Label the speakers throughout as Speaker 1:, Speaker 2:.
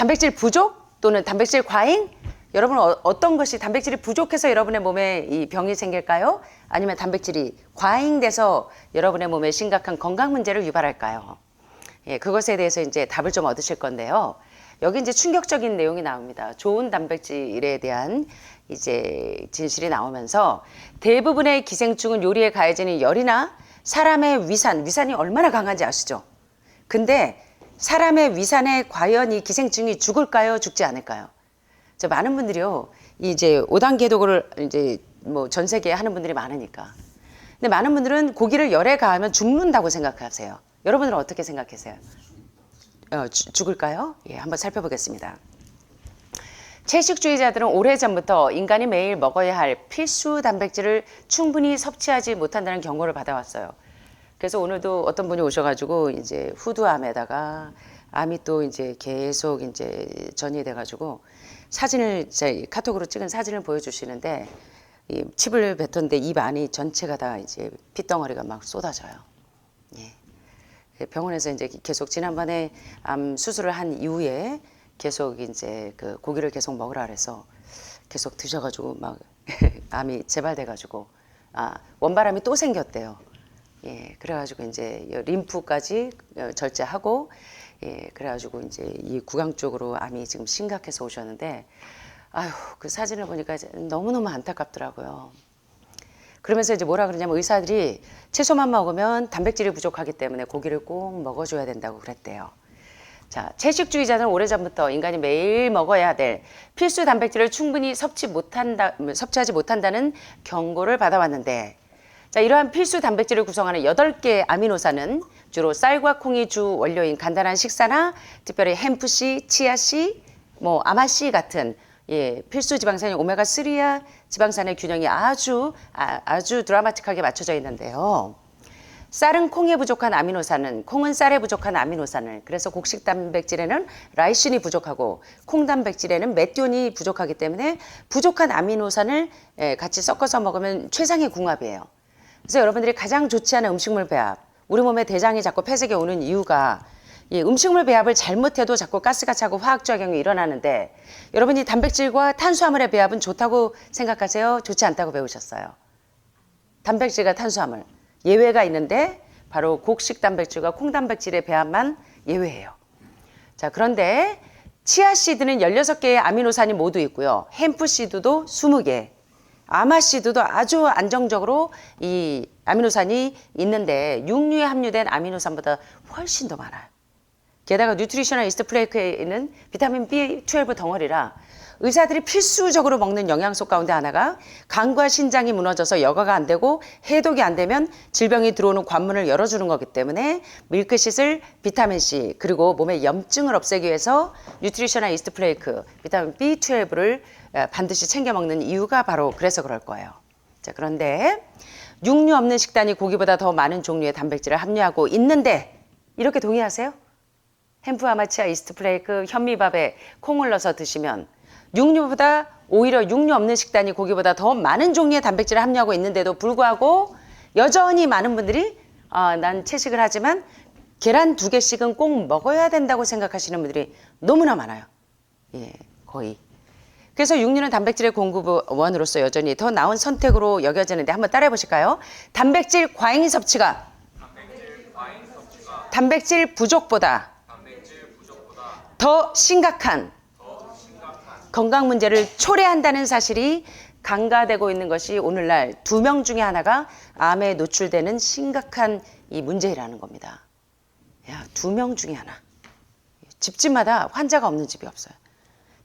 Speaker 1: 단백질 부족 또는 단백질 과잉? 여러분 어떤 것이 단백질이 부족해서 여러분의 몸에 이 병이 생길까요? 아니면 단백질이 과잉돼서 여러분의 몸에 심각한 건강 문제를 유발할까요? 예, 그것에 대해서 이제 답을 좀 얻으실 건데요. 여기 이제 충격적인 내용이 나옵니다. 좋은 단백질에 대한 이제 진실이 나오면서 대부분의 기생충은 요리에 가해지는 열이나 사람의 위산이 얼마나 강한지 아시죠? 근데 사람의 위산에 과연 이 기생충이 죽을까요? 죽지 않을까요? 저 많은 분들이요, 이제 5단계 도구를 이제 뭐 전 세계에 하는 분들이 많으니까. 근데 많은 분들은 고기를 열에 가하면 죽는다고 생각하세요. 여러분들은 어떻게 생각하세요? 죽을까요? 예, 한번 살펴보겠습니다. 채식주의자들은 오래전부터 인간이 매일 먹어야 할 필수 단백질을 충분히 섭취하지 못한다는 경고를 받아왔어요. 그래서 오늘도 어떤 분이 오셔가지고 이제 후두암에다가 암이 또 이제 계속 이제 전이 돼가지고 사진을 제 카톡으로 찍은 사진을 보여주시는데 이 칩을 뱉었는데 입 안이 전체가 다 이제 핏덩어리가 막 쏟아져요. 예. 병원에서 이제 계속 지난번에 암 수술을 한 이후에 계속 이제 그 고기를 계속 먹으라 그래서 계속 드셔가지고 막 암이 재발돼가지고 원발암이 또 생겼대요. 예, 그래가지고 이제 림프까지 절제하고 예, 그래가지고 이제 이 구강 쪽으로 암이 지금 심각해서 오셨는데 아휴 그 사진을 보니까 너무너무 안타깝더라고요. 그러면서 이제 뭐라 그러냐면 의사들이 채소만 먹으면 단백질이 부족하기 때문에 고기를 꼭 먹어줘야 된다고 그랬대요. 자, 채식주의자는 오래전부터 인간이 매일 먹어야 될 필수 단백질을 충분히 섭취하지 못한다는 경고를 받아왔는데 자, 이러한 필수 단백질을 구성하는 8개의 아미노산은 주로 쌀과 콩이 주 원료인 간단한 식사나 특별히 햄프씨, 치아씨, 뭐 아마씨 같은 예, 필수 지방산인 오메가3와 지방산의 균형이 아주 드라마틱하게 맞춰져 있는데요. 쌀은 콩에 부족한 아미노산은 콩은 쌀에 부족한 아미노산을 그래서 곡식 단백질에는 라이신이 부족하고 콩 단백질에는 메티온이 부족하기 때문에 부족한 아미노산을 같이 섞어서 먹으면 최상의 궁합이에요. 그래서 여러분들이 가장 좋지 않은 음식물 배합, 우리 몸에 대장이 자꾸 폐색이 오는 이유가 이 음식물 배합을 잘못해도 자꾸 가스가 차고 화학작용이 일어나는데 여러분이 단백질과 탄수화물의 배합은 좋다고 생각하세요? 좋지 않다고 배우셨어요? 단백질과 탄수화물 예외가 있는데 바로 곡식 단백질과 콩 단백질의 배합만 예외예요. 자, 그런데 치아씨드는 16개의 아미노산이 모두 있고요. 햄프씨드도 20개. 아마씨드도 아주 안정적으로 이 아미노산이 있는데 육류에 함유된 아미노산보다 훨씬 더 많아요. 게다가 뉴트리셔널 이스트 플레이크에 있는 비타민 B12 덩어리라 의사들이 필수적으로 먹는 영양소 가운데 하나가 간과 신장이 무너져서 여과가 안 되고 해독이 안 되면 질병이 들어오는 관문을 열어주는 거기 때문에 밀크시슬, 비타민C 그리고 몸의 염증을 없애기 위해서 뉴트리셔널 이스트 플레이크, 비타민 B12를 반드시 챙겨 먹는 이유가 바로 그래서 그럴 거예요. 자, 그런데 육류 없는 식단이 고기보다 더 많은 종류의 단백질을 함유하고 있는데 이렇게 동의하세요? 햄프 아마치아 이스트 플레이크 현미밥에 콩을 넣어서 드시면 육류보다 오히려 육류 없는 식단이 고기보다 더 많은 종류의 단백질을 함유하고 있는데도 불구하고 여전히 많은 분들이 난 채식을 하지만 계란 2개씩은 꼭 먹어야 된다고 생각하시는 분들이 너무나 많아요. 예, 거의. 그래서 육류는 단백질의 공급원으로서 여전히 더 나은 선택으로 여겨지는데 한번 따라해 보실까요? 단백질 과잉 섭취가 단백질 부족보다 더 심각한 건강 문제를 초래한다는 사실이 간과되고 있는 것이 오늘날 2명 중에 하나가 암에 노출되는 심각한 이 문제라는 겁니다. 야, 2명 중에 하나. 집집마다 환자가 없는 집이 없어요.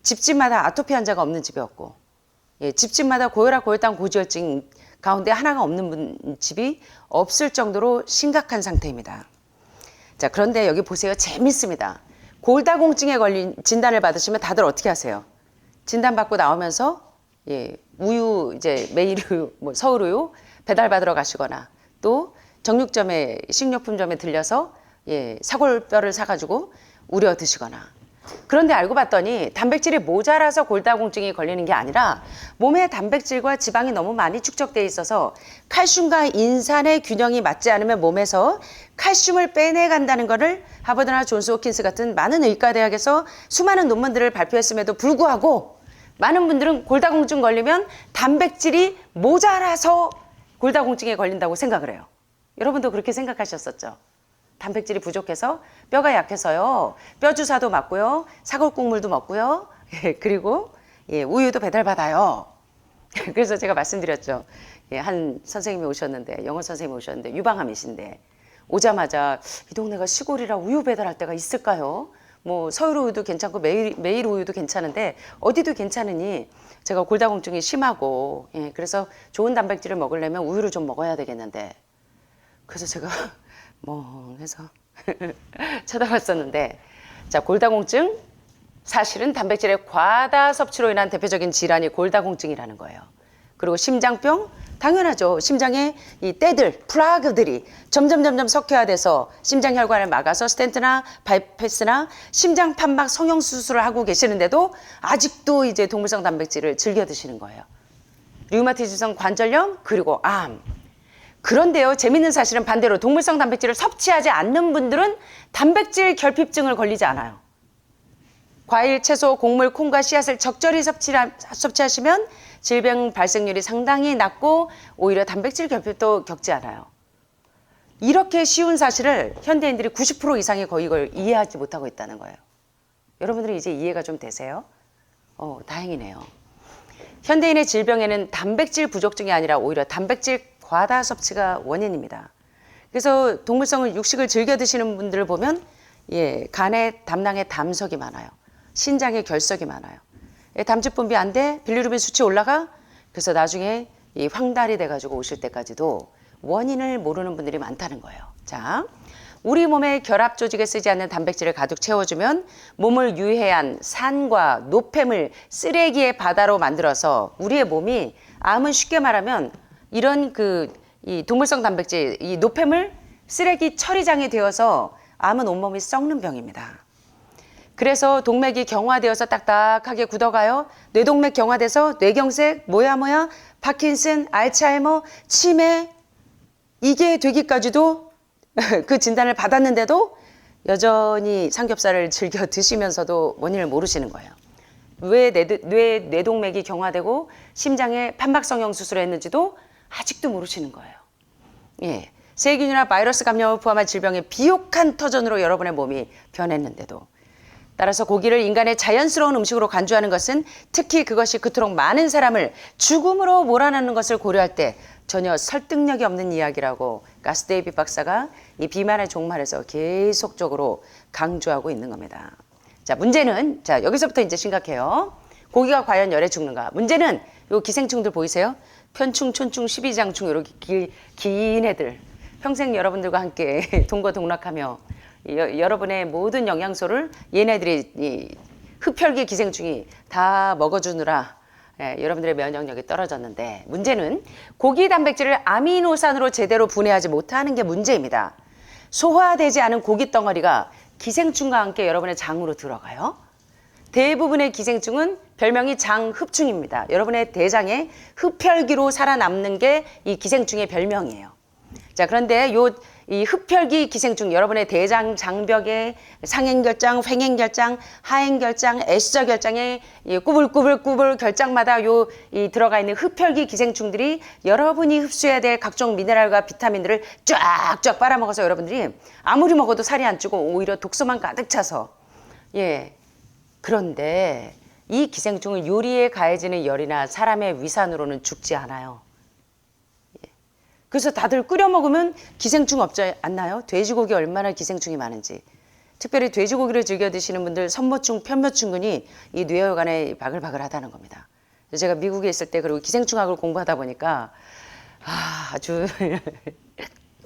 Speaker 1: 집집마다 아토피 환자가 없는 집이 없고, 예, 집집마다 고혈압, 고혈당, 고지혈증 가운데 하나가 없는 집이 없을 정도로 심각한 상태입니다. 자, 그런데 여기 보세요. 재밌습니다. 골다공증에 걸린 진단을 받으시면 다들 어떻게 하세요? 진단 받고 나오면서 예, 우유 이제 매일우유, 뭐 서울우유 배달 받으러 가시거나 또 정육점에 식료품점에 들려서 예, 사골뼈를 사가지고 우려 드시거나. 그런데 알고 봤더니 단백질이 모자라서 골다공증이 걸리는 게 아니라 몸에 단백질과 지방이 너무 많이 축적돼 있어서 칼슘과 인산의 균형이 맞지 않으면 몸에서 칼슘을 빼내간다는 것을 하버드나 존스 홉킨스 같은 많은 의과대학에서 수많은 논문들을 발표했음에도 불구하고 많은 분들은 골다공증 걸리면 단백질이 모자라서 골다공증에 걸린다고 생각을 해요. 여러분도 그렇게 생각하셨었죠? 단백질이 부족해서 뼈가 약해서요. 뼈 주사도 맞고요. 사골국물도 먹고요. 그리고 우유도 배달받아요. 그래서 제가 말씀드렸죠. 한 선생님이 오셨는데, 영어 선생님이 오셨는데 유방암이신데 오자마자 이 동네가 시골이라 우유 배달할 때가 있을까요? 뭐 서울 우유도 괜찮고 매일 우유도 괜찮은데 어디도 괜찮으니 제가 골다공증이 심하고 그래서 좋은 단백질을 먹으려면 우유를 좀 먹어야 되겠는데 그래서 제가 뭐 해서 쳐다봤었는데 자 골다공증 사실은 단백질의 과다 섭취로 인한 대표적인 질환이 골다공증이라는 거예요. 그리고 심장병 당연하죠. 심장에 이 때들 플라그들이 점점 석회화돼서 심장 혈관을 막아서 스텐트나 바이패스나 심장 판막 성형 수술을 하고 계시는데도 아직도 이제 동물성 단백질을 즐겨 드시는 거예요. 류마티즘성 관절염 그리고 암. 그런데요, 재밌는 사실은 반대로 동물성 단백질을 섭취하지 않는 분들은 단백질 결핍증을 걸리지 않아요. 과일, 채소, 곡물, 콩과 씨앗을 적절히 섭취하시면 질병 발생률이 상당히 낮고 오히려 단백질 결핍도 겪지 않아요. 이렇게 쉬운 사실을 현대인들이 90% 이상이 거의 이걸 이해하지 못하고 있다는 거예요. 여러분들은 이제 이해가 좀 되세요? 다행이네요. 현대인의 질병에는 단백질 부족증이 아니라 오히려 단백질 과다 섭취가 원인입니다. 그래서 동물성을 육식을 즐겨 드시는 분들을 보면 간에 담낭에 담석이 많아요. 신장에 결석이 많아요. 담즙 분비 안 돼? 빌리루빈 수치 올라가? 그래서 나중에 이 황달이 돼가지고 오실 때까지도 원인을 모르는 분들이 많다는 거예요. 자, 우리 몸의 결합 조직에 쓰지 않는 단백질을 가득 채워주면 몸을 유해한 산과 노폐물, 쓰레기의 바다로 만들어서 우리의 몸이 암은 쉽게 말하면 이런 이 동물성 단백질, 이 노폐물, 쓰레기 처리장이 되어서 암은 온몸이 썩는 병입니다. 그래서 동맥이 경화되어서 딱딱하게 굳어가요. 뇌동맥 경화돼서 뇌경색, 뭐야, 파킨슨, 알츠하이머, 치매 이게 되기까지도 그 진단을 받았는데도 여전히 삼겹살을 즐겨 드시면서도 원인을 모르시는 거예요. 왜 뇌동맥이 경화되고 심장에 판막성형 수술을 했는지도 아직도 모르시는 거예요. 세균이나 바이러스 감염을 포함한 질병의 비옥한 터전으로 여러분의 몸이 변했는데도 따라서 고기를 인간의 자연스러운 음식으로 간주하는 것은 특히 그것이 그토록 많은 사람을 죽음으로 몰아넣는 것을 고려할 때 전혀 설득력이 없는 이야기라고 가스 데이빗 박사가 이 비만의 종말에서 계속적으로 강조하고 있는 겁니다. 자, 문제는 여기서부터 이제 심각해요. 고기가 과연 열에 죽는가? 문제는 요 기생충들 보이세요? 편충, 촌충, 십이장충 이렇게 긴 애들 평생 여러분들과 함께 동거동락하며 여러분의 모든 영양소를 얘네들이 흡혈귀 기생충이 다 먹어주느라 여러분들의 면역력이 떨어졌는데 문제는 고기 단백질을 아미노산으로 제대로 분해하지 못하는 게 문제입니다. 소화되지 않은 고기 덩어리가 기생충과 함께 여러분의 장으로 들어가요. 대부분의 기생충은 별명이 장흡충입니다. 여러분의 대장에 흡혈귀로 살아남는 게 이 기생충의 별명이에요. 자, 그런데 이 흡혈귀 기생충, 여러분의 대장 장벽에 상행결장, 횡행결장, 하행결장, S자결장에 꾸불꾸불 결장마다 이 들어가 있는 흡혈귀 기생충들이 여러분이 흡수해야 될 각종 미네랄과 비타민들을 쫙쫙 빨아먹어서 여러분들이 아무리 먹어도 살이 안 찌고 오히려 독소만 가득 차서 그런데 이 기생충은 요리에 가해지는 열이나 사람의 위산으로는 죽지 않아요. 그래서 다들 끓여 먹으면 기생충 없지 않나요? 돼지고기 얼마나 기생충이 많은지. 특별히 돼지고기를 즐겨 드시는 분들 선모충, 편모충군이 이 뇌혈관에 바글바글하다는 겁니다. 제가 미국에 있을 때 그리고 기생충학을 공부하다 보니까 아주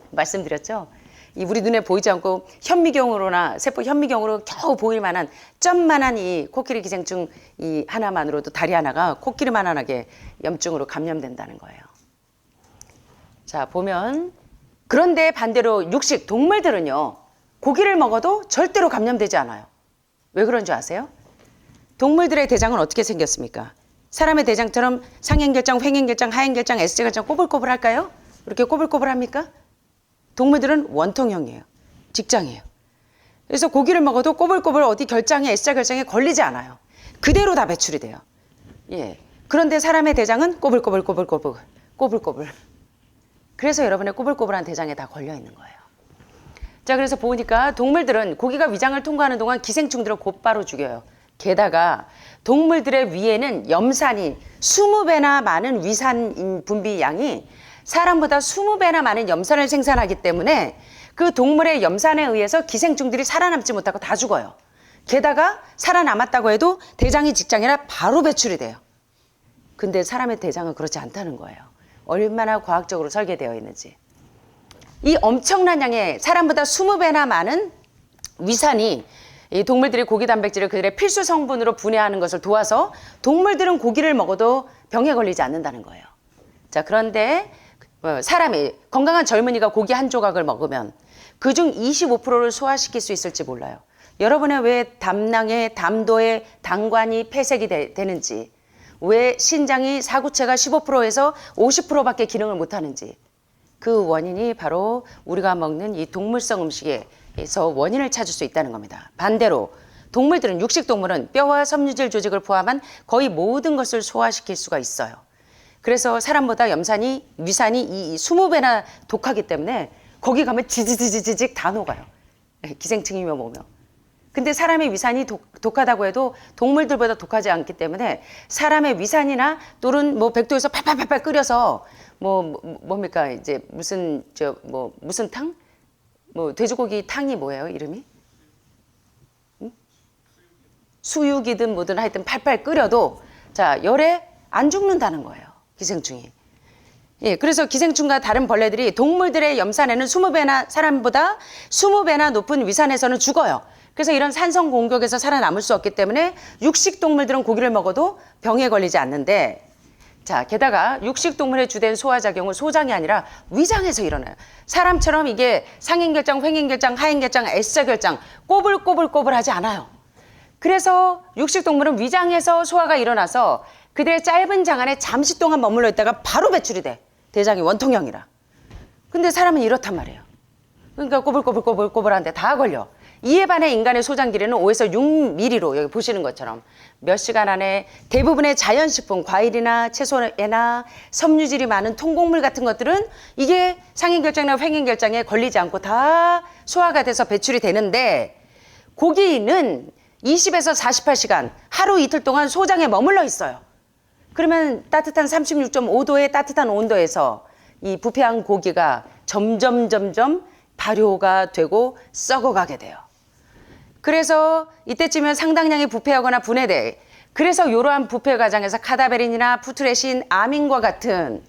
Speaker 1: 말씀드렸죠. 이 우리 눈에 보이지 않고 현미경으로나 세포 현미경으로 겨우 보일 만한 점만한 이 코끼리 기생충 이 하나만으로도 다리 하나가 코끼리만하게 염증으로 감염된다는 거예요. 자, 보면 그런데 반대로 육식 동물들은요. 고기를 먹어도 절대로 감염되지 않아요. 왜 그런 줄 아세요? 동물들의 대장은 어떻게 생겼습니까? 사람의 대장처럼 상행결장, 횡행결장, 하행결장, S자결장 꼬불꼬불할까요? 이렇게 꼬불꼬불합니까? 동물들은 원통형이에요. 직장이에요. 그래서 고기를 먹어도 꼬불꼬불 어디 결장에 S자 결장에 걸리지 않아요. 그대로 다 배출이 돼요. 예. 그런데 사람의 대장은 꼬불꼬불. 그래서 여러분의 꼬불꼬불한 대장에 다 걸려 있는 거예요. 자, 그래서 보니까 동물들은 고기가 위장을 통과하는 동안 기생충들을 곧바로 죽여요. 게다가 동물들의 위에는 염산이 20배나 많은 위산 분비 양이 사람보다 20배나 많은 염산을 생산하기 때문에 그 동물의 염산에 의해서 기생충들이 살아남지 못하고 다 죽어요. 게다가 살아남았다고 해도 대장이 직장이라 바로 배출이 돼요. 근데 사람의 대장은 그렇지 않다는 거예요. 얼마나 과학적으로 설계되어 있는지. 이 엄청난 양의 사람보다 20배나 많은 위산이 이 동물들이 고기 단백질을 그들의 필수 성분으로 분해하는 것을 도와서 동물들은 고기를 먹어도 병에 걸리지 않는다는 거예요. 자, 그런데 사람이 건강한 젊은이가 고기 한 조각을 먹으면 그중 25%를 소화시킬 수 있을지 몰라요. 여러분의 왜 담낭에 담도에 당관이 폐색이 되는지, 왜 신장이 사구체가 15%에서 50%밖에 기능을 못하는지, 그 원인이 바로 우리가 먹는 이 동물성 음식에서 원인을 찾을 수 있다는 겁니다. 반대로 동물들은, 육식동물은 뼈와 섬유질 조직을 포함한 거의 모든 것을 소화시킬 수가 있어요. 그래서 사람보다 위산이 이 20배나 독하기 때문에 거기 가면 지지직 다 녹아요. 기생충이며 뭐며. 근데 사람의 위산이 독하다고 해도 동물들보다 독하지 않기 때문에 사람의 위산이나 또는 뭐 백도에서 팔팔 끓여서 뭡니까 이제 무슨 탕? 돼지고기 탕이 뭐예요 이름이? 응? 수육이든 뭐든 하여튼 팔팔 끓여도 자 열에 안 죽는다는 거예요 기생충이. 예, 그래서 기생충과 다른 벌레들이 동물들의 염산에는 20배나 사람보다 20배나 높은 위산에서는 죽어요. 그래서 이런 산성 공격에서 살아남을 수 없기 때문에 육식 동물들은 고기를 먹어도 병에 걸리지 않는데, 자, 게다가 육식 동물의 주된 소화작용은 소장이 아니라 위장에서 일어나요. 사람처럼 이게 상행결장, 회행결장, 하행결장, S자결장 꼬불꼬불하지 않아요. 그래서 육식 동물은 위장에서 소화가 일어나서 그들의 짧은 장 안에 잠시 동안 머물러 있다가 바로 배출이 돼. 대장이 원통형이라. 근데 사람은 이렇단 말이에요. 그러니까 꼬불꼬불한데 다 걸려. 이에 반해 인간의 소장 길이는 5에서 6mm로 여기 보시는 것처럼 몇 시간 안에 대부분의 자연식품, 과일이나 채소나 섬유질이 많은 통곡물 같은 것들은 이게 상행결장이나 회행결장에 걸리지 않고 다 소화가 돼서 배출이 되는데, 고기는 20에서 48시간, 하루 이틀 동안 소장에 머물러 있어요. 그러면 따뜻한 36.5도의 따뜻한 온도에서 이 부패한 고기가 점점 발효가 되고 썩어가게 돼요. 그래서 이때쯤엔 상당량이 부패하거나 분해돼. 그래서 이러한 부패 과정에서 카다베린이나 푸트레신, 아민과 같은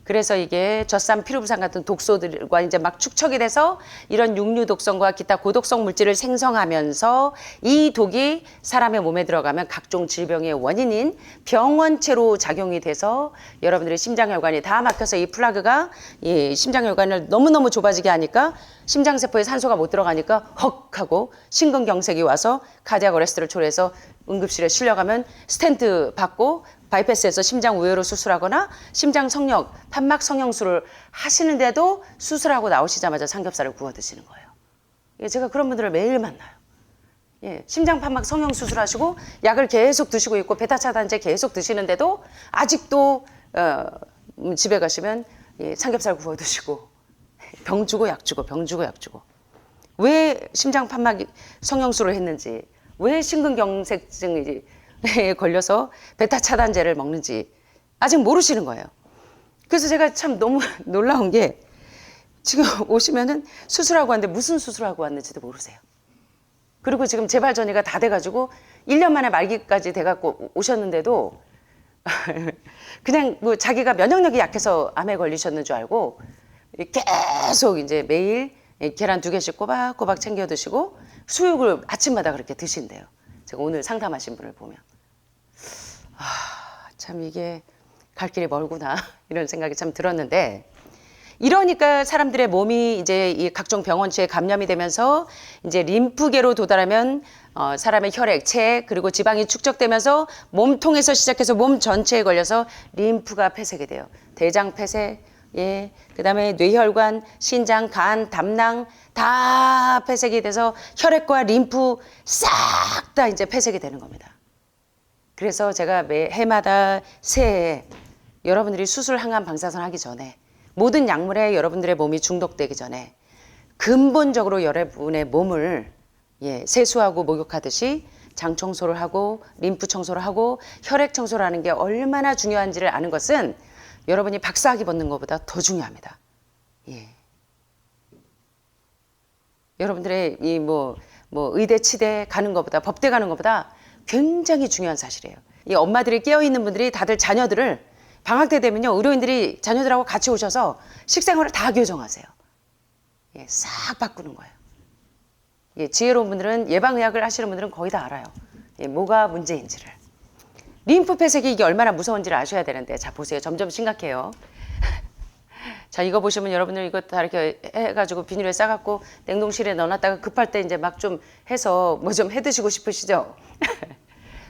Speaker 1: 그래서 이게 젖산, 피루부산 같은 독소들과 이제 막 축적이 돼서 이런 육류 독성과 기타 고독성 물질을 생성하면서 이 독이 사람의 몸에 들어가면 각종 질병의 원인인 병원체로 작용이 돼서 여러분들의 심장혈관이 다 막혀서 이 플라그가 이 심장혈관을 너무너무 좁아지게 하니까 심장세포에 산소가 못 들어가니까 헉 하고 심근경색이 와서 카디악 어레스트를 초래해서 응급실에 실려가면 스텐트 받고 바이패스에서 심장 우회로 수술하거나 심장 성역, 판막 성형술을 하시는데도 수술하고 나오시자마자 삼겹살을 구워 드시는 거예요. 제가 그런 분들을 매일 만나요. 심장 판막 성형 수술하시고 약을 계속 드시고 있고 베타차단제 계속 드시는데도 아직도 집에 가시면 삼겹살 구워 드시고 병 주고 약 주고 병 주고 약 주고. 왜 심장 판막 성형술을 했는지, 왜 심근경색증이 걸려서 베타 차단제를 먹는지 아직 모르시는 거예요. 그래서 제가 참 너무 놀라운 게 지금 오시면은 수술하고 왔는데 무슨 수술하고 왔는지도 모르세요. 그리고 지금 재발 전이가 다 돼가지고 1년 만에 말기까지 돼갖고 오셨는데도 그냥 뭐 자기가 면역력이 약해서 암에 걸리셨는 줄 알고 계속 이제 매일 계란 2개씩 꼬박꼬박 챙겨 드시고 수육을 아침마다 그렇게 드신대요. 제가 오늘 상담하신 분을 보면 참 이게 갈 길이 멀구나 이런 생각이 참 들었는데, 이러니까 사람들의 몸이 이제 이 각종 병원체에 감염이 되면서 이제 림프계로 도달하면 사람의 혈액, 체 그리고 지방이 축적되면서 몸통에서 시작해서 몸 전체에 걸려서 림프가 폐색이 돼요. 대장 폐쇄, 예, 그다음에 뇌혈관, 신장, 간, 담낭 다 폐색이 돼서 혈액과 림프 싹 다 이제 폐색이 되는 겁니다. 그래서 제가 매 해마다 새해에 여러분들이 수술 항암 방사선 하기 전에 모든 약물에 여러분들의 몸이 중독되기 전에 근본적으로 여러분의 몸을 세수하고 목욕하듯이 장 청소를 하고 림프 청소를 하고 혈액 청소를 하는 게 얼마나 중요한지를 아는 것은 여러분이 박사학위 받는 것보다 더 중요합니다. 예. 여러분들의 이 뭐 의대 치대 가는 것보다 법대 가는 것보다 굉장히 중요한 사실이에요. 이 엄마들이 깨어 있는 분들이 다들 자녀들을 방학 때 되면요 의료인들이 자녀들하고 같이 오셔서 식생활을 다 교정하세요. 예, 싹 바꾸는 거예요. 예, 지혜로운 분들은 예방의학을 하시는 분들은 거의 다 알아요. 예, 뭐가 문제인지를. 림프 폐색이 이게 얼마나 무서운지를 아셔야 되는데 자 보세요. 점점 심각해요. 자 이거 보시면 여러분들 이거 다 이렇게 해가지고 비닐에 싸갖고 냉동실에 넣어놨다가 급할 때 이제 막 좀 해서 뭐 좀 해드시고 싶으시죠?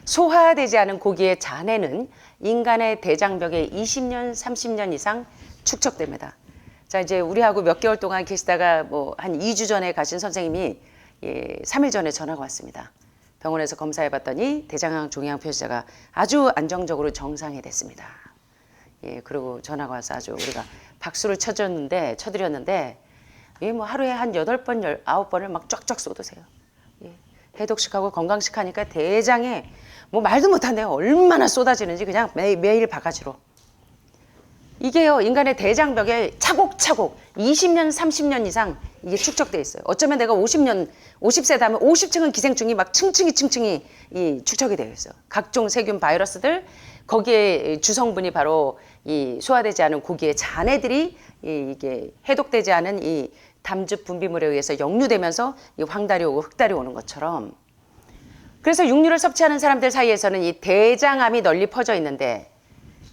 Speaker 1: 소화되지 않은 고기의 잔해는 인간의 대장벽에 20년, 30년 이상 축적됩니다. 자 이제 우리하고 몇 개월 동안 계시다가 뭐 한 2주 전에 가신 선생님이 3일 전에 전화가 왔습니다. 병원에서 검사해봤더니 대장암 종양 표시자가 아주 안정적으로 정상이 됐습니다. 예, 그리고 전화가 와서 아주 우리가 박수를 쳐드렸는데, 뭐 하루에 한 8번, 9번을 막 쫙쫙 쏟으세요. 예, 해독식하고 건강식 하니까 대장에 뭐 말도 못한대요. 얼마나 쏟아지는지 그냥 매일 바가지로. 이게요, 인간의 대장벽에 차곡차곡 20년, 30년 이상 이게 축적돼 있어요. 어쩌면 내가 50세 다음에 50층은 기생충이 막 층층이 이 축적이 되어 있어요. 각종 세균, 바이러스들, 거기에 주성분이 바로 이 소화되지 않은 고기의 잔해들이 이게 해독되지 않은 이 담즙 분비물에 의해서 역류되면서 이 황달이 오고 흑달이 오는 것처럼. 그래서 육류를 섭취하는 사람들 사이에서는 이 대장암이 널리 퍼져 있는데,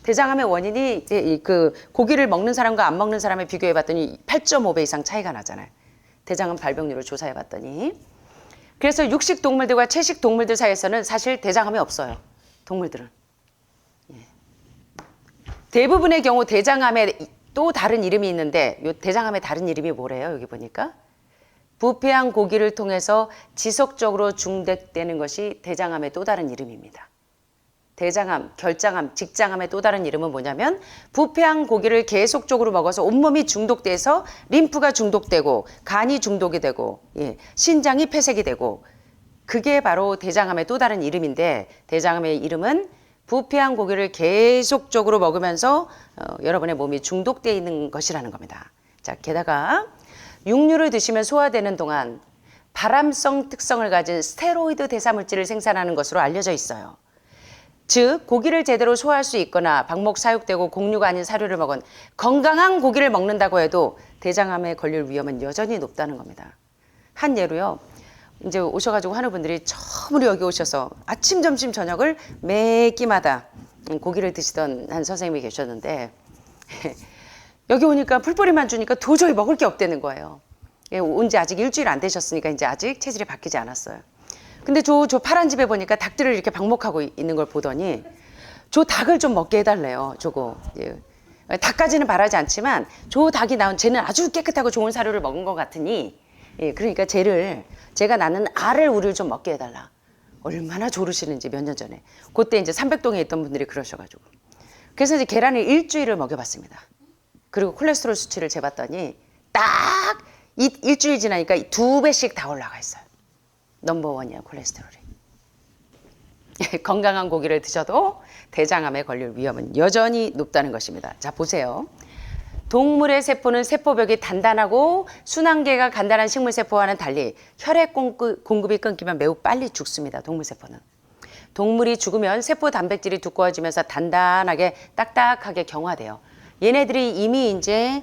Speaker 1: 대장암의 원인이 그 고기를 먹는 사람과 안 먹는 사람을 비교해 봤더니 8.5배 이상 차이가 나잖아요. 대장암 발병률을 조사해 봤더니. 그래서 육식 동물들과 채식 동물들 사이에서는 사실 대장암이 없어요. 동물들은. 예. 대부분의 경우 대장암에 또 다른 이름이 있는데, 요 대장암의 다른 이름이 뭐래요? 여기 보니까. 부패한 고기를 통해서 지속적으로 중독되는 것이 대장암의 또 다른 이름입니다. 대장암, 결장암, 직장암의 또 다른 이름은 뭐냐면 부패한 고기를 계속적으로 먹어서 온몸이 중독돼서 림프가 중독되고 간이 중독이 되고 신장이 폐색이 되고, 그게 바로 대장암의 또 다른 이름인데, 대장암의 이름은 부패한 고기를 계속적으로 먹으면서 여러분의 몸이 중독되어 있는 것이라는 겁니다. 자, 게다가 육류를 드시면 소화되는 동안 발암성 특성을 가진 스테로이드 대사물질을 생산하는 것으로 알려져 있어요. 즉 고기를 제대로 소화할 수 있거나 방목 사육되고 곡류가 아닌 사료를 먹은 건강한 고기를 먹는다고 해도 대장암에 걸릴 위험은 여전히 높다는 겁니다. 한 예로요. 이제 오셔가지고 하는 분들이 처음으로 여기 오셔서 아침, 점심, 저녁을 매 끼마다 고기를 드시던 한 선생님이 계셨는데 여기 오니까 풀뿌리만 주니까 도저히 먹을 게 없다는 거예요. 온 지 아직 일주일 안 되셨으니까 이제 아직 체질이 바뀌지 않았어요. 근데 저 파란 집에 보니까 닭들을 이렇게 방목하고 있는 걸 보더니 저 닭을 좀 먹게 해달래요. 저거. 닭까지는 바라지 않지만 저 닭이 나온 쟤는 아주 깨끗하고 좋은 사료를 먹은 것 같으니 그러니까 제가 낳는 알을 우리를 좀 먹게 해달라. 얼마나 조르시는지 몇 년 전에. 그때 이제 300동에 있던 분들이 그러셔가지고. 그래서 이제 계란을 일주일을 먹여봤습니다. 그리고 콜레스테롤 수치를 재봤더니 딱 일주일 지나니까 2배씩 다 올라가 있어요. 넘버원이야 콜레스테롤이. 건강한 고기를 드셔도 대장암에 걸릴 위험은 여전히 높다는 것입니다. 자 보세요. 동물의 세포는 세포벽이 단단하고 순환계가 간단한 식물세포와는 달리 혈액 공급이 끊기면 매우 빨리 죽습니다. 동물세포는. 동물이 죽으면 세포 단백질이 두꺼워지면서 단단하게 딱딱하게 경화돼요. 얘네들이 이미 이제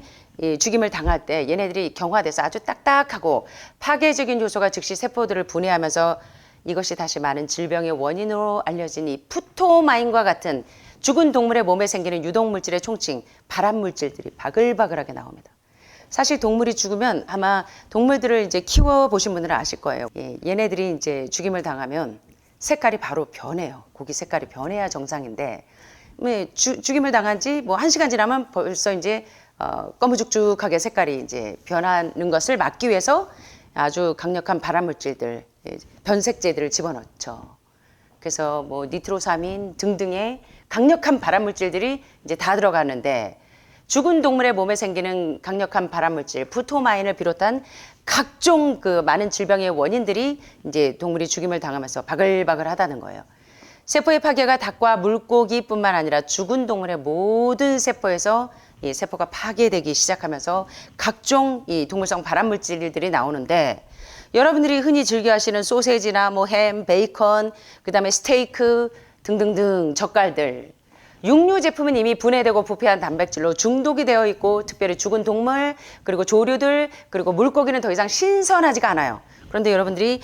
Speaker 1: 죽임을 당할 때 얘네들이 경화돼서 아주 딱딱하고 파괴적인 요소가 즉시 세포들을 분해하면서 이것이 다시 많은 질병의 원인으로 알려진 이 푸토마인과 같은 죽은 동물의 몸에 생기는 유독물질의 총칭 발암물질들이 바글바글하게 나옵니다. 사실 동물이 죽으면 아마 동물들을 이제 키워보신 분들은 아실 거예요. 얘네들이 이제 죽임을 당하면 색깔이 바로 변해요. 고기 색깔이 변해야 정상인데 죽임을 당한 지 뭐 1시간 지나면 벌써 이제 거무죽죽하게 색깔이 이제 변하는 것을 막기 위해서 아주 강력한 발암물질들, 변색제들을 집어넣죠. 그래서 뭐 니트로사민 등등의 강력한 발암물질들이 이제 다 들어가는데 죽은 동물의 몸에 생기는 강력한 발암물질, 부토마인을 비롯한 각종 그 많은 질병의 원인들이 이제 동물이 죽임을 당하면서 바글바글 하다는 거예요. 세포의 파괴가 닭과 물고기뿐만 아니라 죽은 동물의 모든 세포에서 이 세포가 파괴되기 시작하면서 각종 이 동물성 발암물질들이 나오는데 여러분들이 흔히 즐겨 하시는 소세지나 뭐 햄, 베이컨, 그다음에 스테이크 등등등 젓갈들, 육류 제품은 이미 분해되고 부패한 단백질로 중독이 되어 있고 특별히 죽은 동물 그리고 조류들 그리고 물고기는 더 이상 신선하지가 않아요. 그런데 여러분들이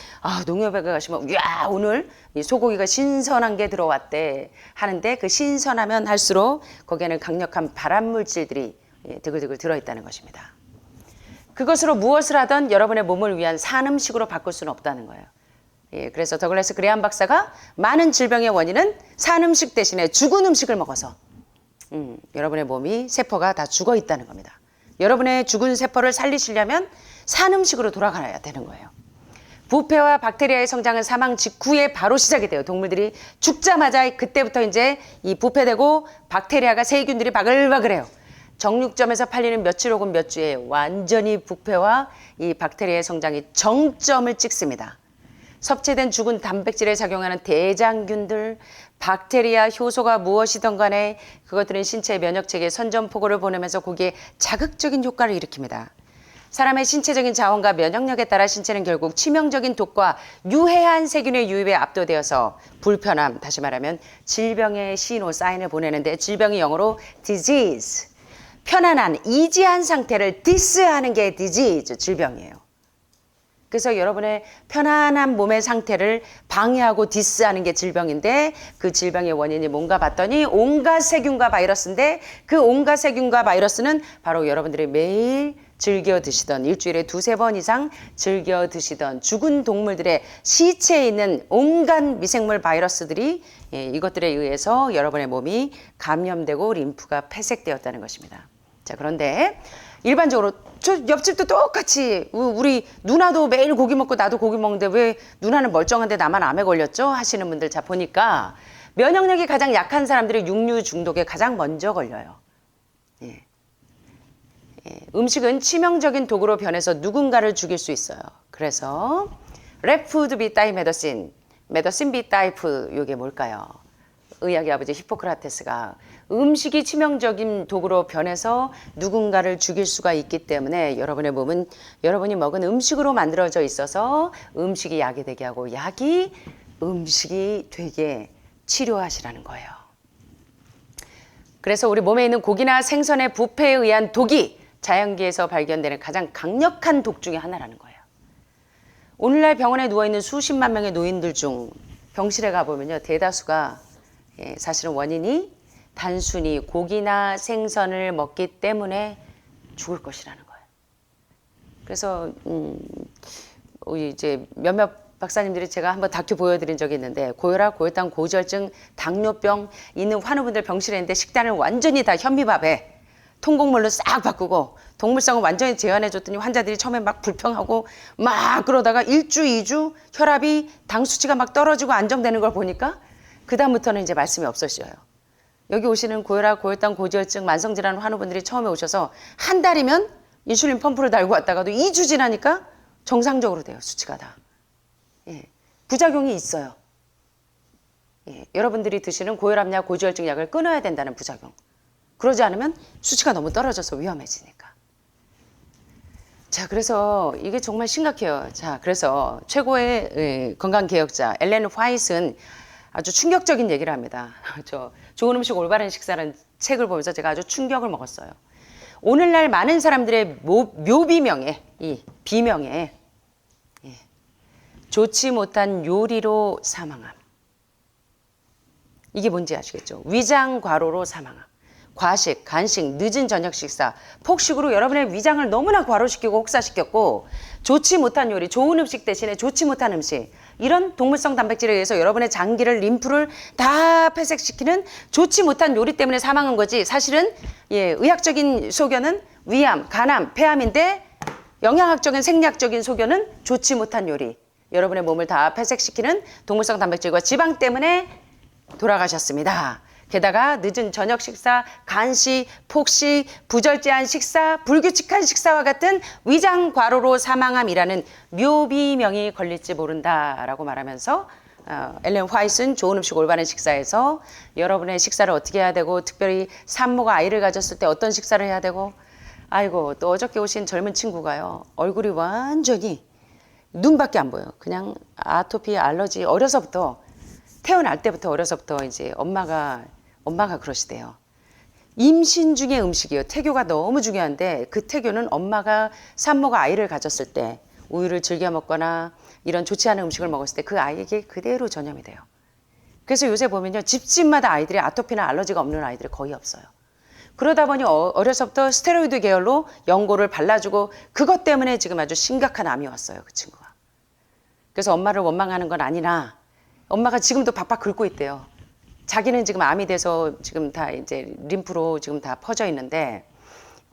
Speaker 1: 농협에 가시면 야 오늘 이 소고기가 신선한 게 들어왔대 하는데 그 신선하면 할수록 거기에는 강력한 발암물질들이 드글드글 들어있다는 것입니다. 그것으로 무엇을 하든 여러분의 몸을 위한 산 음식으로 바꿀 수는 없다는 거예요. 그래서 더글래스 그레함 박사가 많은 질병의 원인은 산 음식 대신에 죽은 음식을 먹어서 여러분의 몸이 세포가 다 죽어 있다는 겁니다. 여러분의 죽은 세포를 살리시려면 산 음식으로 돌아가야 되는 거예요. 부패와 박테리아의 성장은 사망 직후에 바로 시작이 돼요. 동물들이 죽자마자 그때부터 이제 이 부패되고 박테리아가 세균들이 바글바글해요. 정육점에서 팔리는 며칠 혹은 몇 주에 완전히 부패와 이 박테리아의 성장이 정점을 찍습니다. 섭취된 죽은 단백질에 작용하는 대장균들, 박테리아, 효소가 무엇이든 간에 그것들은 신체의 면역체계에 선전포고를 보내면서 거기에 자극적인 효과를 일으킵니다. 사람의 신체적인 자원과 면역력에 따라 신체는 결국 치명적인 독과 유해한 세균의 유입에 압도되어서 불편함, 다시 말하면 질병의 신호, 사인을 보내는데 질병이 영어로 disease, 편안한, 이지한 상태를 디스하는 게 disease, 질병이에요. 그래서 여러분의 편안한 몸의 상태를 방해하고 디스하는 게 질병인데 그 질병의 원인이 뭔가 봤더니 온갖 세균과 바이러스인데 그 온갖 세균과 바이러스는 바로 여러분들이 매일 즐겨 드시던 일주일에 2-3번 이상 즐겨 드시던 죽은 동물들의 시체에 있는 온갖 미생물 바이러스들이 이것들에 의해서 여러분의 몸이 감염되고 림프가 폐색되었다는 것입니다. 자, 그런데 일반적으로 저 옆집도 똑같이 우리 누나도 매일 고기 먹고 나도 고기 먹는데 왜 누나는 멀쩡한데 나만 암에 걸렸죠? 하시는 분들 자 보니까 면역력이 가장 약한 사람들이 육류 중독에 가장 먼저 걸려요. 음식은 치명적인 독으로 변해서 누군가를 죽일 수 있어요. 그래서 랩푸드 비따이 메더신, 메더신 비따이 푸드 이게 뭘까요? 의학의 아버지 히포크라테스가 음식이 치명적인 독으로 변해서 누군가를 죽일 수가 있기 때문에 여러분의 몸은 여러분이 먹은 음식으로 만들어져 있어서 음식이 약이 되게 하고 약이 음식이 되게 치료하시라는 거예요. 그래서 우리 몸에 있는 고기나 생선의 부패에 의한 독이 자연계에서 발견되는 가장 강력한 독 중에 하나라는 거예요. 오늘날 병원에 누워있는 수십만 명의 노인들 중 병실에 가보면요. 대다수가 사실은 원인이 단순히 고기나 생선을 먹기 때문에 죽을 것이라는 거예요. 그래서 이제 몇몇 박사님들이 제가 한번 다큐 보여드린 적이 있는데 고혈압, 고혈당, 고지혈증, 당뇨병 있는 환우분들 병실에 있는데 식단을 완전히 다 현미밥에 통곡물로 싹 바꾸고 동물성을 완전히 제한해줬더니 환자들이 처음에 막 불평하고 막 그러다가 1주, 2주 혈압이 당 수치가 막 떨어지고 안정되는 걸 보니까 그 다음부터는 이제 말씀이 없어져요. 여기 오시는 고혈압, 고혈당, 고지혈증, 만성질환 환우분들이 처음에 오셔서 한 달이면 인슐린 펌프를 달고 왔다가도 2주 지나니까 정상적으로 돼요. 수치가 다. 부작용이 있어요. 여러분들이 드시는 고혈압약, 고지혈증 약을 끊어야 된다는 부작용. 그러지 않으면 수치가 너무 떨어져서 위험해지니까. 자, 그래서 이게 정말 심각해요. 자, 그래서 최고의 건강개혁자 엘렌 화이트는 아주 충격적인 얘기를 합니다. 저 좋은 음식 올바른 식사라는 책을 보면서 제가 아주 충격을 먹었어요. 오늘날 많은 사람들의 묘비명에, 이 비명에 좋지 못한 요리로 사망함. 이게 뭔지 아시겠죠? 위장과로로 사망함. 과식, 간식, 늦은 저녁 식사, 폭식으로 여러분의 위장을 너무나 과로시키고 혹사시켰고 좋지 못한 요리, 좋은 음식 대신에 좋지 못한 음식 이런 동물성 단백질에 의해서 여러분의 장기를 림프를 다 폐색시키는 좋지 못한 요리 때문에 사망한 거지 사실은 의학적인 소견은 위암, 간암, 폐암인데 영양학적인 생리학적인 소견은 좋지 못한 요리 여러분의 몸을 다 폐색시키는 동물성 단백질과 지방 때문에 돌아가셨습니다. 게다가 늦은 저녁 식사, 간식, 폭식, 부절제한 식사, 불규칙한 식사와 같은 위장 과로로 사망함이라는 묘비명이 걸릴지 모른다라고 말하면서 엘렌 화이트는 좋은 음식 올바른 식사에서 여러분의 식사를 어떻게 해야 되고 특별히 산모가 아이를 가졌을 때 어떤 식사를 해야 되고 아이고 또 어저께 오신 젊은 친구가요. 얼굴이 완전히 눈밖에 안 보여요. 그냥 아토피, 알러지 어려서부터 태어날 때부터 어려서부터 이제 엄마가 그러시대요. 임신 중의 음식이요. 태교가 너무 중요한데 그 태교는 엄마가 산모가 아이를 가졌을 때 우유를 즐겨 먹거나 이런 좋지 않은 음식을 먹었을 때 그 아이에게 그대로 전염이 돼요. 그래서 요새 보면요. 집집마다 아이들이 아토피나 알러지가 없는 아이들이 거의 없어요. 그러다 보니 어려서부터 스테로이드 계열로 연고를 발라주고 그것 때문에 지금 아주 심각한 암이 왔어요. 그 친구가. 그래서 엄마를 원망하는 건 아니나 엄마가 지금도 박박 긁고 있대요. 자기는 지금 암이 돼서 지금 다 이제 림프로 지금 다 퍼져 있는데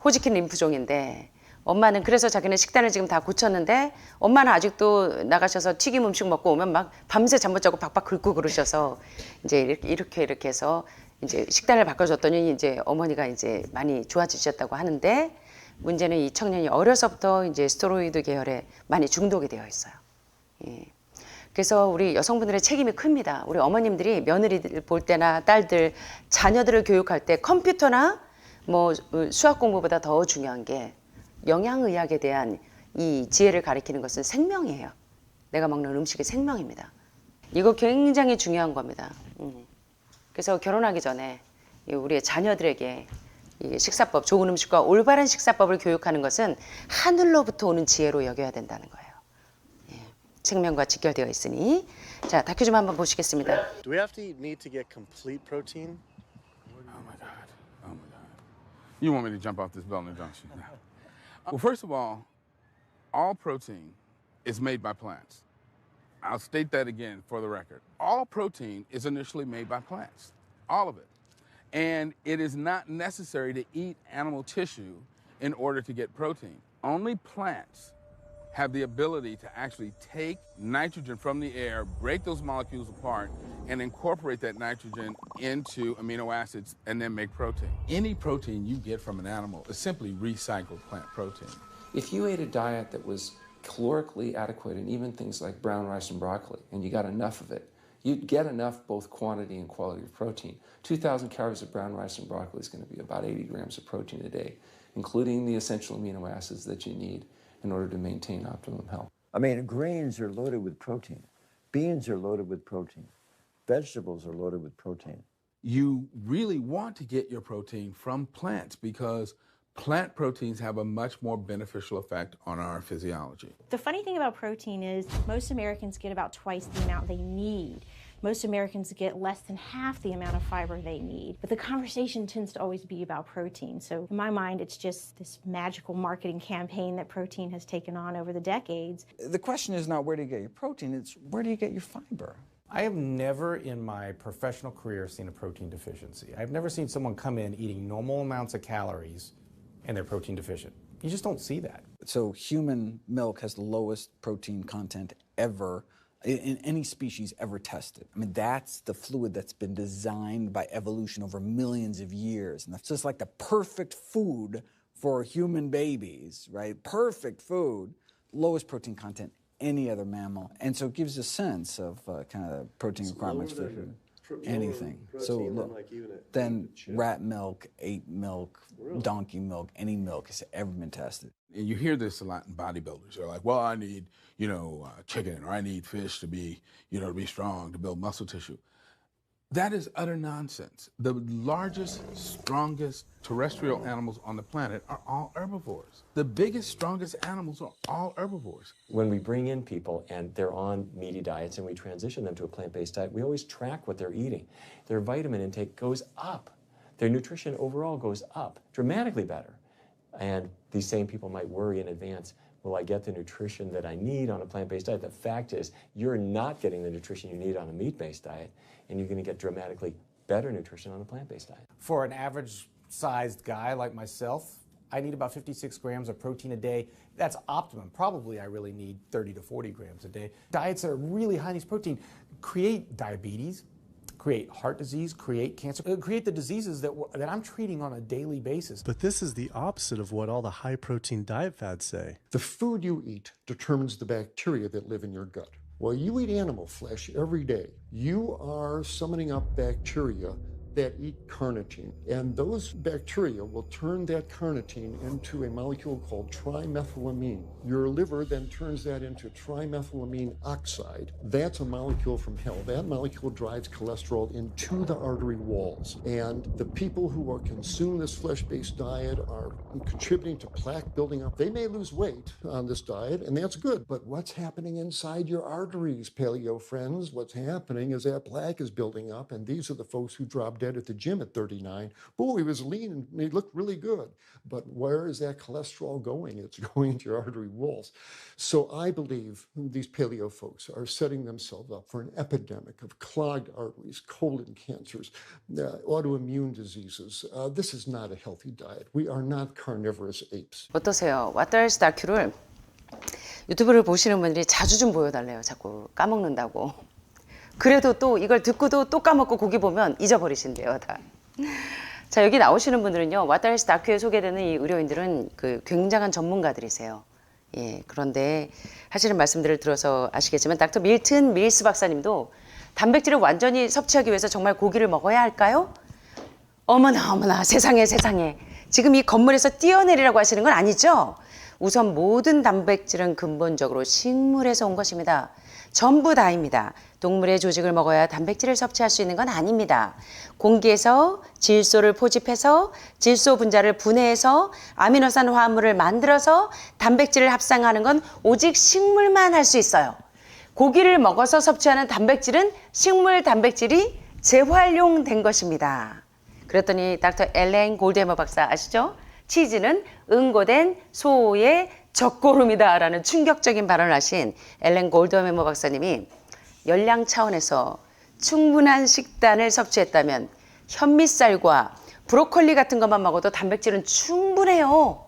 Speaker 1: 호지킨 림프종인데 엄마는 그래서 자기는 식단을 지금 다 고쳤는데 엄마는 아직도 나가셔서 튀김 음식 먹고 오면 막 밤새 잠 못 자고 박박 긁고 그러셔서 이제 이렇게 해서 이제 식단을 바꿔줬더니 이제 어머니가 이제 많이 좋아지셨다고 하는데 문제는 이 청년이 어려서부터 이제 스테로이드 계열에 많이 중독이 되어 있어요. 예. 그래서 우리 여성분들의 책임이 큽니다. 우리 어머님들이 며느리들 볼 때나 딸들, 자녀들을 교육할 때 컴퓨터나 뭐 수학 공부보다 더 중요한 게 영양의학에 대한 이 지혜를 가리키는 것은 생명이에요. 내가 먹는 음식이 생명입니다. 이거 굉장히 중요한 겁니다. 그래서 결혼하기 전에 우리의 자녀들에게 이 식사법, 좋은 음식과 올바른 식사법을 교육하는 것은 하늘로부터 오는 지혜로 여겨야 된다는 거예요. 생명과 직결되어 있으니 자 다큐 좀 한번 보시겠습니다.
Speaker 2: Do we have to need to get complete protein?
Speaker 3: Oh my God. Oh my God. You want me to jump off this building, don't you? Well, first of all protein is made by plants. I'll state that again for the record. All protein is initially made by plants, all of it. And it is not necessary to eat animal tissue in order to get protein. Only plants have the ability to actually take nitrogen from the air, break those molecules apart, and incorporate that nitrogen into amino acids and then make protein. Any protein you get from an animal is simply recycled plant protein.
Speaker 4: If you ate a diet that was calorically adequate and even things like brown rice and broccoli, and you got enough of it, you'd get enough both quantity and quality of protein. 2,000 calories of brown rice and broccoli is going to be about 80 grams of protein a day, including the essential amino acids that you need in order to maintain optimum health.
Speaker 5: I mean, grains are loaded with protein. Beans are loaded with protein. Vegetables are loaded with protein.
Speaker 3: You really want to get your protein from plants because plant proteins have a much more beneficial effect on our physiology.
Speaker 6: The funny thing about protein is most Americans get about twice the amount they need. Most Americans get less than half the amount of fiber they need. But the conversation tends to always be about protein. So in my mind, it's just this magical marketing campaign that protein has taken on over the decades.
Speaker 7: The question is not where do you get your protein, it's where do you get your fiber?
Speaker 8: I have never in my professional career seen a protein deficiency. I've never seen someone come in eating normal amounts of calories and they're protein deficient. You just don't see that.
Speaker 7: So human milk has the lowest protein content ever in any species ever tested. I mean, that's the fluid that's been designed by evolution over millions of years. And that's just like the perfect food for human babies, right? Perfect food, lowest protein content any other mammal. And so it gives a sense of kind of protein requirements for food. Anything. So look, then rat milk, ape milk, donkey milk, any milk has ever been tested.
Speaker 3: And you hear this a lot in bodybuilders. They're like, well, I need, chicken, or I need fish to be, to be strong, to build muscle tissue. That is utter nonsense. The largest, strongest terrestrial animals on the planet are all herbivores. The biggest, strongest animals are all herbivores.
Speaker 9: When we bring in people and they're on meaty diets and we transition them to a plant-based diet, we always track what they're eating. Their vitamin intake goes up. their nutrition overall goes up dramatically better. And these same people might worry in advance, will I get the nutrition that I need on a plant-based diet? The fact is, you're not getting the nutrition you need on a meat-based diet, and you're going to get dramatically better nutrition on a plant-based diet.
Speaker 8: For an average-sized guy like myself, I need about 56 grams of protein a day. That's optimum. Probably I really need 30 to 40 grams a day. Diets that are really high in these protein create diabetes, create heart disease, create cancer, create the diseases that I'm treating on a daily basis.
Speaker 10: But this is the opposite of what all the high-protein diet fads say.
Speaker 11: The food you eat determines the bacteria that live in your gut. While you eat animal flesh every day, you are summoning up bacteria that eat carnitine. And those bacteria will turn that carnitine into a molecule called trimethylamine. Your liver then turns that into trimethylamine oxide. That's a molecule from hell. That molecule drives cholesterol into the artery walls. And the people who are consuming this flesh-based diet are contributing to plaque building up. They may lose weight on this diet, and that's good. But what's happening inside your arteries, paleo friends? What's happening is that plaque is building up, and these are the folks who drop dead at the gym at 39. Boy, he was lean and he looked really good. But where is that cholesterol going? It's going into your artery walls. So I believe these paleo folks are setting themselves up for an epidemic of clogged arteries, colon cancers, autoimmune diseases. This is not a healthy diet. We are not carnivorous apes.
Speaker 1: 어떠세요? 왓더헬스 다큐를 유튜브를 보시는 분들이 자주 좀 보여달래요. 자꾸 까먹는다고. 그래도 또 이걸 듣고도 또 까먹고 고기 보면 잊어버리신대요, 다. 자, 여기 나오시는 분들은요, 왓더헬스 다큐에 소개되는 이 의료인들은 그 굉장한 전문가들이세요. 예, 그런데 하시는 말씀들을 들어서 아시겠지만 닥터 밀튼 밀스 박사님도 단백질을 완전히 섭취하기 위해서 정말 고기를 먹어야 할까요? 어머나 어머나 세상에 세상에. 지금 이 건물에서 뛰어내리라고 하시는 건 아니죠? 우선 모든 단백질은 근본적으로 식물에서 온 것입니다. 전부 다입니다. 동물의 조직을 먹어야 단백질을 섭취할 수 있는 건 아닙니다. 공기에서 질소를 포집해서 질소 분자를 분해해서 아미노산 화합물을 만들어서 단백질을 합성하는 건 오직 식물만 할 수 있어요. 고기를 먹어서 섭취하는 단백질은 식물 단백질이 재활용된 것입니다. 그랬더니 닥터 엘렌 골드해머 박사 아시죠? 치즈는 응고된 소의 젖고름이다 라는 충격적인 발언을 하신 엘렌 골드해머 박사님이 열량 차원에서 충분한 식단을 섭취했다면 현미쌀과 브로콜리 같은 것만 먹어도 단백질은 충분해요.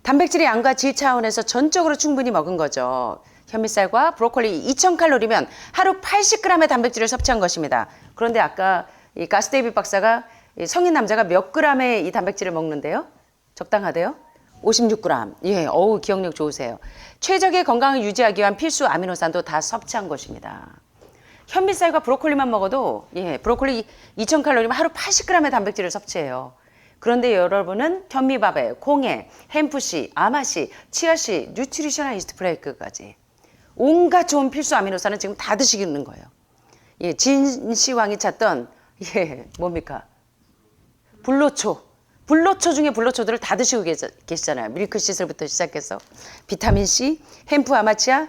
Speaker 1: 단백질의 양과 질 차원에서 전적으로 충분히 먹은 거죠. 현미쌀과 브로콜리 2000칼로리면 하루 80g의 단백질을 섭취한 것입니다. 그런데 아까 이 가스 데이빗 박사가 성인 남자가 몇 g의 이 단백질을 먹는데요? 적당하대요? 56g. 예, 어우 기억력 좋으세요. 최적의 건강을 유지하기 위한 필수 아미노산도 다 섭취한 것입니다. 현미쌀과 브로콜리만 먹어도 브로콜리 2000칼로리면 하루 80g의 단백질을 섭취해요. 그런데 여러분은 현미밥에 콩에 햄프씨, 아마씨, 치아씨, 뉴트리셔널 이스트 플레이크까지 온갖 좋은 필수 아미노산은 지금 다 드시는 거예요. 예, 진시황이 찾던 뭡니까? 불로초. 불로초 중에 불로초들을 다 드시고 계시잖아요. 밀크시슬부터 시작해서 비타민C, 햄프 아마치아,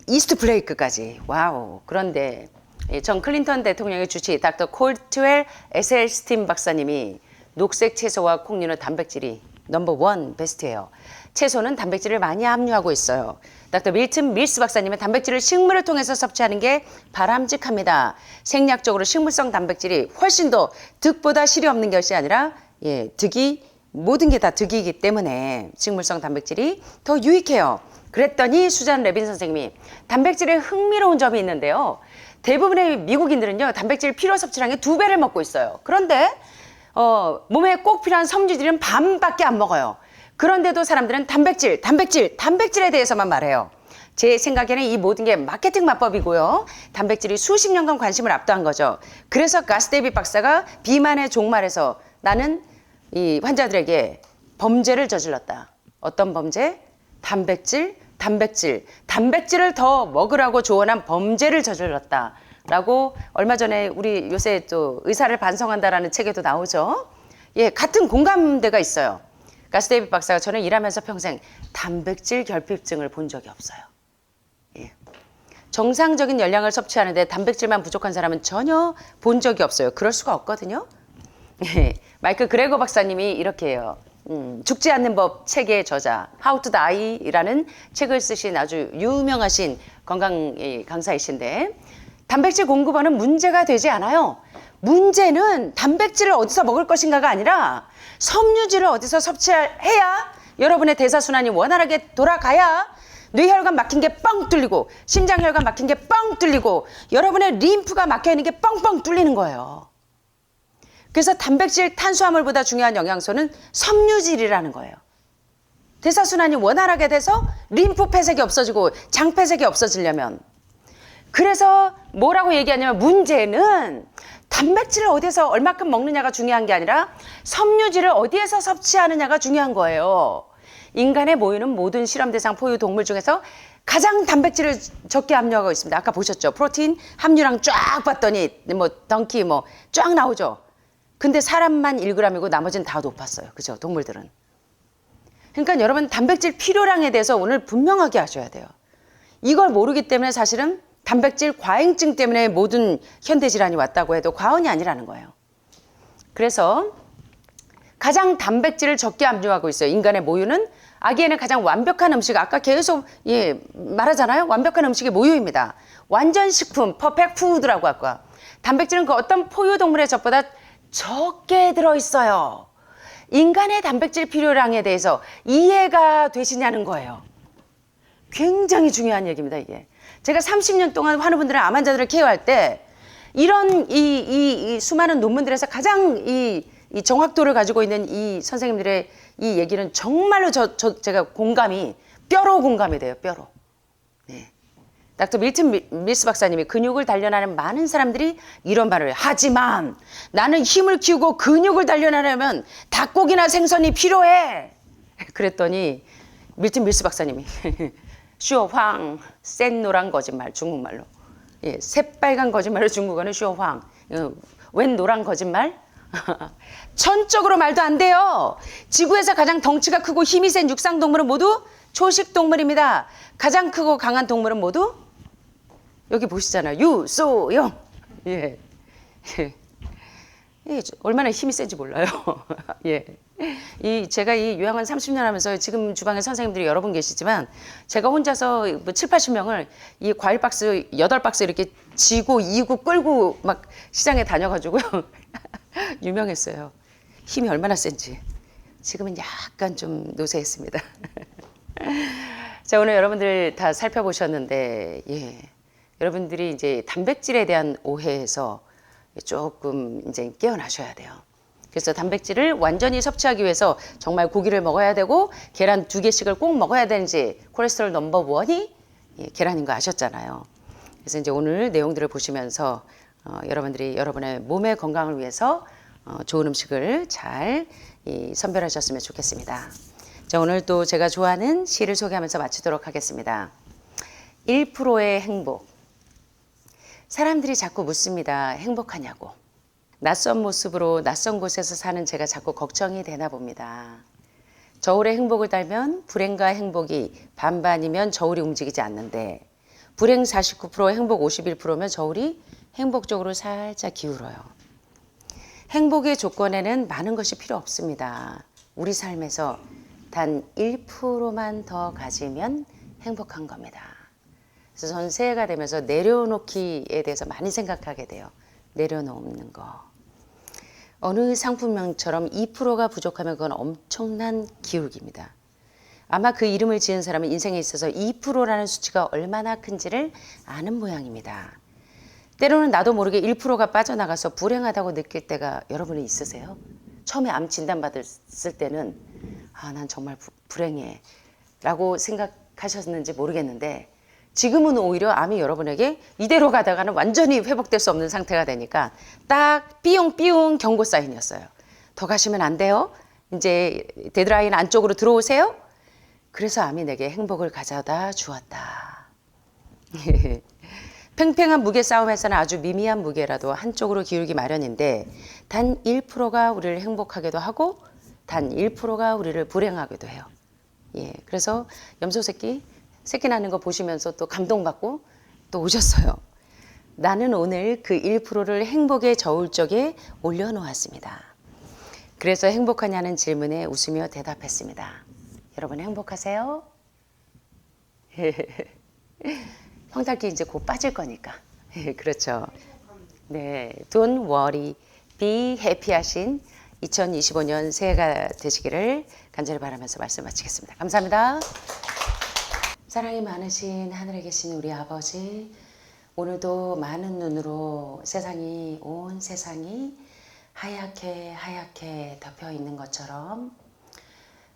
Speaker 1: 이스트 플레이크까지. 와우. 그런데 전 클린턴 대통령의 주치 닥터 콜트웰 에셀스틴 박사님이 녹색 채소와 콩류는 단백질이 넘버1 베스트예요. 채소는 단백질을 많이 함유하고 있어요. 닥터 밀튼 밀스 박사님은 단백질을 식물을 통해서 섭취하는 게 바람직합니다. 생략적으로 식물성 단백질이 훨씬 더 득보다 실이 없는 것이 아니라 득이 모든 게 다 득이기 때문에 식물성 단백질이 더 유익해요. 그랬더니 수잔 레빈 선생님이 단백질에 흥미로운 점이 있는데요. 대부분의 미국인들은요 단백질 필요 섭취량의 2배를 먹고 있어요. 그런데 몸에 꼭 필요한 섬유질은 반밖에 안 먹어요. 그런데도 사람들은 단백질에 대해서만 말해요. 제 생각에는 이 모든 게 마케팅 마법이고요. 단백질이 수십 년간 관심을 압도한 거죠. 그래서 가스 데이빗 박사가 비만의 종말에서 나는 이 환자들에게 범죄를 저질렀다. 어떤 범죄? 단백질을 더 먹으라고 조언한 범죄를 저질렀다. 라고 얼마 전에 우리 요새 또 의사를 반성한다라는 책에도 나오죠. 예, 같은 공감대가 있어요. 가스 데이빗 박사가 저는 일하면서 평생 단백질 결핍증을 본 적이 없어요. 예. 정상적인 열량을 섭취하는데 단백질만 부족한 사람은 전혀 본 적이 없어요. 그럴 수가 없거든요. 마이클 그레거 박사님이 이렇게 해요. 죽지 않는 법 책의 저자 How to Die라는 책을 쓰신 아주 유명하신 건강 강사이신데 단백질 공급원은 문제가 되지 않아요. 문제는 단백질을 어디서 먹을 것인가가 아니라 섬유질을 어디서 섭취해야 여러분의 대사순환이 원활하게 돌아가야 뇌혈관 막힌 게 뻥 뚫리고 심장혈관 막힌 게 뻥 뚫리고 여러분의 림프가 막혀 있는 게 뻥뻥 뚫리는 거예요. 그래서 단백질, 탄수화물보다 중요한 영양소는 섬유질이라는 거예요. 대사순환이 원활하게 돼서 림프 폐색이 없어지고 장 폐색이 없어지려면. 그래서 뭐라고 얘기하냐면 문제는 단백질을 어디서 얼마큼 먹느냐가 중요한 게 아니라 섬유질을 어디에서 섭취하느냐가 중요한 거예요. 인간에 모이는 모든 실험 대상 포유 동물 중에서 가장 단백질을 적게 함유하고 있습니다. 아까 보셨죠? 프로틴 함유량 쫙 봤더니 뭐 덩키 뭐 쫙 나오죠. 근데 사람만 1g이고 나머지는 다 높았어요. 그죠? 동물들은. 그러니까 여러분 단백질 필요량에 대해서 오늘 분명하게 하셔야 돼요. 이걸 모르기 때문에 사실은 단백질 과잉증 때문에 모든 현대 질환이 왔다고 해도 과언이 아니라는 거예요. 그래서 가장 단백질을 적게 함유하고 있어요. 인간의 모유는 아기에는 가장 완벽한 음식, 아까 계속 말하잖아요. 완벽한 음식이 모유입니다. 완전 식품, 퍼펙트 푸드라고 할까. 단백질은 그 어떤 포유동물의 젖보다 적게 들어있어요. 인간의 단백질 필요량에 대해서 이해가 되시냐는 거예요. 굉장히 중요한 얘기입니다, 이게. 제가 30년 동안 많은 분들의 암 환자들을 케어할 때 이런 이 수많은 논문들에서 가장 이 정확도를 가지고 있는 이 선생님들의 이 얘기는 정말로 제가 뼈로 공감이 돼요, 뼈로. 네. 닥터 밀튼 밀스 박사님이 근육을 단련하는 많은 사람들이 이런 말을 해요. 하지만 나는 힘을 키우고 근육을 단련하려면 닭고기나 생선이 필요해. 그랬더니 밀튼 밀스 박사님이 슈어황, 센 노란 거짓말, 중국말로. 예, 새빨간 거짓말을 중국어는 슈어황. 웬 노란 거짓말? 천적으로 말도 안 돼요. 지구에서 가장 덩치가 크고 힘이 센 육상동물은 모두 초식동물입니다. 가장 크고 강한 동물은 모두 여기 보시잖아요. 유소영. 예. 예. 얼마나 힘이 센지 몰라요. 예. 제가 이 요양원 30년 하면서 지금 주방에 선생님들이 여러 분 계시지만 제가 혼자서 뭐 7, 80명을 이 과일 박스 8박스 이렇게 지고 이고 끌고 막 시장에 다녀가지고요. 유명했어요. 힘이 얼마나 센지. 지금은 약간 좀 노쇠했습니다. 자, 오늘 여러분들 다 살펴보셨는데, 여러분들이 이제 단백질에 대한 오해에서 조금 이제 깨어나셔야 돼요. 그래서 단백질을 완전히 섭취하기 위해서 정말 고기를 먹어야 되고 계란 2개씩을 꼭 먹어야 되는지 콜레스테롤 넘버 1이 계란인 거 아셨잖아요. 그래서 이제 오늘 내용들을 보시면서 여러분들이 여러분의 몸의 건강을 위해서 좋은 음식을 잘 선별하셨으면 좋겠습니다. 자, 오늘 또 제가 좋아하는 시를 소개하면서 마치도록 하겠습니다. 1%의 행복. 사람들이 자꾸 묻습니다. 행복하냐고. 낯선 모습으로 낯선 곳에서 사는 제가 자꾸 걱정이 되나 봅니다. 저울에 행복을 달면 불행과 행복이 반반이면 저울이 움직이지 않는데 불행 49%, 행복 51%면 저울이 행복적으로 살짝 기울어요. 행복의 조건에는 많은 것이 필요 없습니다. 우리 삶에서 단 1%만 더 가지면 행복한 겁니다. 그래서 저는 새해가 되면서 내려놓기에 대해서 많이 생각하게 돼요. 내려놓는 거. 어느 상품명처럼 2%가 부족하면 그건 엄청난 기울기입니다. 아마 그 이름을 지은 사람은 인생에 있어서 2%라는 수치가 얼마나 큰지를 아는 모양입니다. 때로는 나도 모르게 1%가 빠져나가서 불행하다고 느낄 때가 여러분이 있으세요? 처음에 암 진단받았을 때는 난 정말 불행해 라고 생각하셨는지 모르겠는데 지금은 오히려 암이 여러분에게 이대로 가다가는 완전히 회복될 수 없는 상태가 되니까 딱 삐용삐용 경고 사인이었어요. 더 가시면 안 돼요. 이제 데드라인 안쪽으로 들어오세요. 그래서 암이 내게 행복을 가져다 주었다. 팽팽한 무게 싸움에서는 아주 미미한 무게라도 한쪽으로 기울기 마련인데 단 1%가 우리를 행복하게도 하고 단 1%가 우리를 불행하게도 해요. 그래서 염소 새끼 낳는 거 보시면서 또 감동받고 또 오셨어요. 나는 오늘 그 1%를 행복의 저울 쪽에 올려놓았습니다. 그래서 행복하냐는 질문에 웃으며 대답했습니다. 여러분 행복하세요? 형달기 이제 곧 빠질 거니까. 그렇죠. 네, Don't worry, be happy 하신 2025년 새해가 되시기를 간절히 바라면서 말씀 마치겠습니다. 감사합니다. 사랑이 많으신 하늘에 계신 우리 아버지, 오늘도 많은 눈으로 온 세상이 하얗게 덮여 있는 것처럼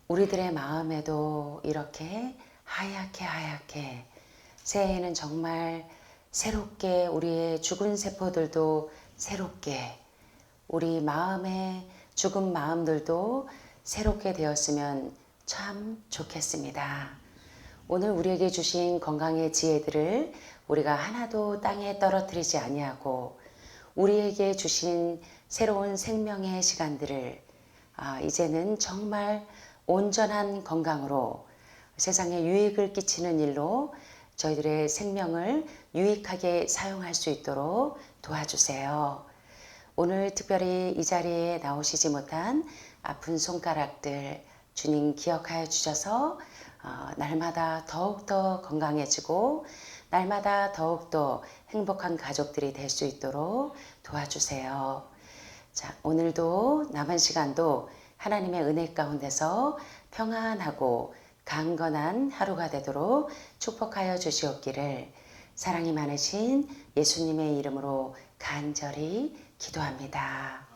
Speaker 1: 우리들의 마음에도 이렇게 하얗게 새해에는 정말 새롭게 우리의 죽은 세포들도 새롭게 우리 마음의 죽은 마음들도 새롭게 되었으면 참 좋겠습니다. 오늘 우리에게 주신 건강의 지혜들을 우리가 하나도 땅에 떨어뜨리지 아니하고 우리에게 주신 새로운 생명의 시간들을 이제는 정말 온전한 건강으로 세상에 유익을 끼치는 일로 저희들의 생명을 유익하게 사용할 수 있도록 도와주세요. 오늘 특별히 이 자리에 나오시지 못한 아픈 손가락들 주님 기억하여 주셔서 날마다 더욱더 건강해지고 날마다 더욱더 행복한 가족들이 될 수 있도록 도와주세요. 자, 오늘도 남은 시간도 하나님의 은혜 가운데서 평안하고 강건한 하루가 되도록 축복하여 주시옵기를 사랑이 많으신 예수님의 이름으로 간절히 기도합니다.